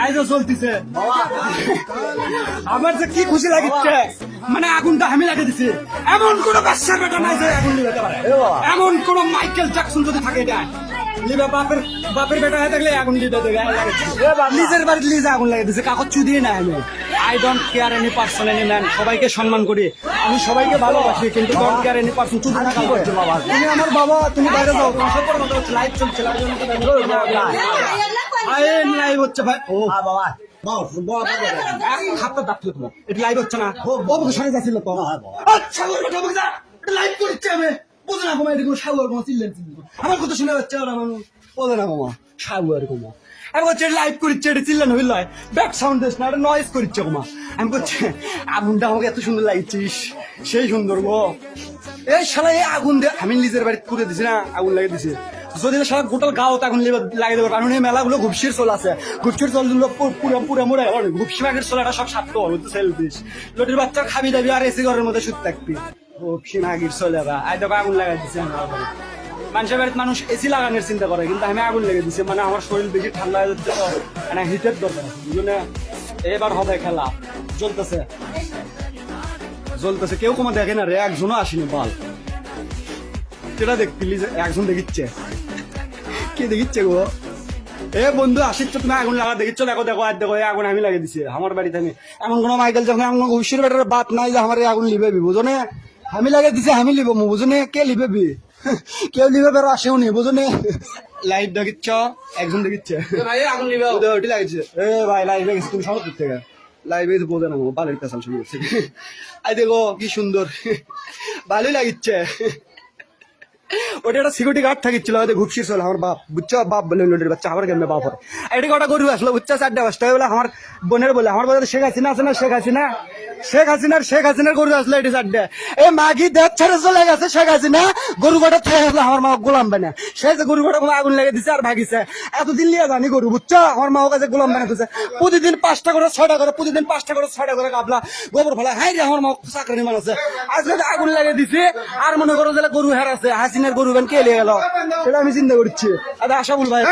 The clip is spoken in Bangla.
আইজো চলতেছে আমার যে কি খুশি লাগিচ্ছে, মানে আগুনটা আমি লাগিয়ে দিছি। এমন কোন বাচ্চার বেটা নাই যে আগুন নিভাতে পারে, এমন কোন মাইকেল জ্যাকসন যদি থাকে এটা লিবা বাপের বেটা হয়ে থাকলে আগুন লিবে দেবে। নিজের বাড়িতে লিজে আগুন লাগিয়ে দিছে, কাগজ চুদিয়ে না আমি। I don't care any person any man, সবাইকে সম্মান করি, আমি সবাইকে ভালোবাসি, কিন্তু ডোন্ট কেয়ার এনি পার্সন। চুদি না করছে বাবা, তুমি আমার বাবা, তুমি বাইরে যাও, তোমার সাথে কথা হচ্ছে, লাইভ চলছে, লাইভ হচ্ছে ভাই। ও বাবা হাতটা দাঁড়িয়ে তোমার এটা লাইভ হচ্ছে না, বাবুকে সরে যাচ্ছিল তো। আচ্ছা লাইভ করছে, আমি বোঝে না কমা, এটা কোনো সাগর কমা চিল্লেন আমার কথা শুনে যাচ্ছে, আর আমার বোঝে না কমা সাগর কমা। আমি বলছি লাইভ করছে, এটা চিল্লেন হইল, ব্যাক সাউন্ড দিস না, এটা নয়েজ করছে কমা। আমি বলছি আগুনটা আমাকে এত সুন্দর লাগছিস, সেই সুন্দর গো এই শালা, এই আগুন দিয়ে আমি নিজের বাড়িতে পুড়ে দিছি না, আগুন লাগিয়ে দিছি। যদি সারা গোটাল গাও তখন লাগিয়ে দেবো, কারণ এই মেলাগুলো ঘুপসির চল আছে, ঘুপসির চল পুরো পুরো মোড়ে ঘুপসি মাগের চল, এটা সব সাপ্ত হল তো সেল দিস, লোটির বাচ্চা খাবি দাবি আর এসি ঘরের মধ্যে শুতে থাকবি। ঘুপসি মাগির চলে আই দেখো আগুন লাগাই দিছি আমার বাড়ি। মানুষের বাড়িতে মানুষ এসি লাগানোর চিন্তা করে, কিন্তু আমি আগুন লেগে দিছি, মানে আমার শরীর বেশি ঠান্ডা হয়ে যাচ্ছে, মানে হিটের দরকার আছে, বুঝলে এবার হবে খেলা। জ্বলতেছে জ্বলতেছে, কেউ কমা দেখে না রে, একজনও আসেনি বল, সেটা দেখতিলি একজন দেখিচ্ছে, কে দেখিচ্ছে গো? এ বন্ধু আসিচ্ছ তুমি আগুন লাগা দেখিচ্ছ, দেখো দেখো আর দেখো আগুন আমি লাগিয়ে দিছি আমার বাড়িতে। আমি এমন কোনো মাইকেল যখন এমন ঐশ্বর বেটার বাপ নাই যে আমার আগুন লিবেবি, বুঝনে আমি লাগিয়ে দিছি, আমি লিব বুঝনে, কে লিবেবি? কেউ লিবে বেরো আসেও নি, বুঝনে। লাইভ দেখিচ্ছ, একজন দেখিচ্ছে আগুন লিবে ওটি লাগিয়েছে। এ ভাই লাইভ গেছে, তুমি সব দিক থেকে লাইভে বোঝে না, বালের পেছাল শুরু করছে। আই দেখো কি সুন্দর, ভালোই লাগিচ্ছে। ওটা একটা সিকিউরিটি গার্ড থাকিছিল, ঘুপসি চল আমার বাপ, বুঝছো বাপ বলে লোটের বাচ্চা, আমার কেমনে বাপ হয়। এটা কটা গরু আসলো বুঝছো, 4টা-5টা বলে আমার বোনের বলে, আমার বলে শেখ হাসিনা আছে না, শেখ হাসিনার গরু আসলো এটি 4টা। এ মাগি দেখ ছেড়ে চলে গেছে শেখ হাসিনা, গরু কটা থেকে আসলো আমার মা গোলাম বানা, সে যে গরু কটা আগুন লেগে দিছে আর ভাগিছে। এতদিন লিয়ে জানি গরু, বুঝছো আমার মাও কাছে গোলাম বানাতেছে, প্রতিদিন 5টা করে 6টা করে, প্রতিদিন 5টা করে 6টা করে কাবলা গোবর ফেলা। হাই রে আমার মা চাকরি মান আছে, আজকে আগুন লেগে দিছে, আর মনে করো যে গরু হেরাছে, হাসিনার গরু কে লিয়ে গেল, সেটা আমি চিন্তা করছি। আচ্ছা আশা বল ভাই